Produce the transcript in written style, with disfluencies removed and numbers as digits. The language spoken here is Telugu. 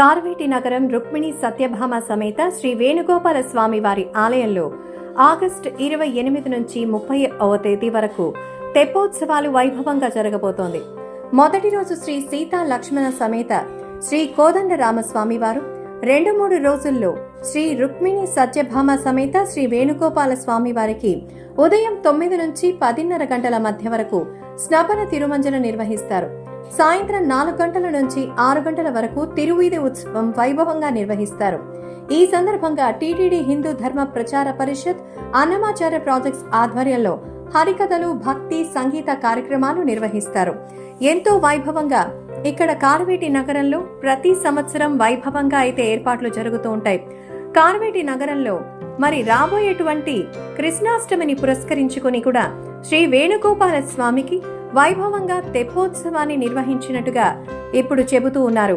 కార్వేటి నగరం రుక్మిణి సత్యభామ సమేత శ్రీ వేణుగోపాల స్వామి వారి ఆలయంలో ఆగస్టు 28 నుంచి 30వ తేదీ వరకు తెప్పోత్సవాలు వైభవంగా జరగబోతోంది. మొదటి రోజు శ్రీ సీతా లక్ష్మణ సమేత శ్రీ కోదండరామస్వామి వారు, 2-3 రోజుల్లో శ్రీ రుక్మిణి సత్యభామ సమేత శ్రీ వేణుగోపాల స్వామి వారికి ఉదయం 9 నుంచి 10:30 గంటల మధ్య వరకు స్నపన తిరుమంజన నిర్వహిస్తారు. సాయంత్రం 4 గంటల నుంచి 6 గంటల వరకు తిరువీధి ఉత్సవం వైభవంగా నిర్వహిస్తారు. ఈ సందర్భంగా టీటీడీ హిందూ ధర్మ ప్రచార పరిషత్, అన్నమాచార్య ప్రాజెక్ట్స్ ఆధ్వర్యంలో హరికథలు, భక్తి, సంగీత కార్యక్రమాలు నిర్వహిస్తారు. ఎంతో వైభవంగా ఇక్కడ కార్వేటి నగరంలో ప్రతి సంవత్సరం వైభవంగా అయితే ఏర్పాట్లు జరుగుతూ ఉంటాయి. కార్వేటి నగరంలో మరి రాబోయేటువంటి కృష్ణాష్టమిని పురస్కరించుకుని కూడా శ్రీ వేణుగోపాల స్వామికి వైభవంగా తెప్పోత్సవాన్ని నిర్వహించినట్టుగా ఇప్పుడు చెబుతూ ఉన్నారు.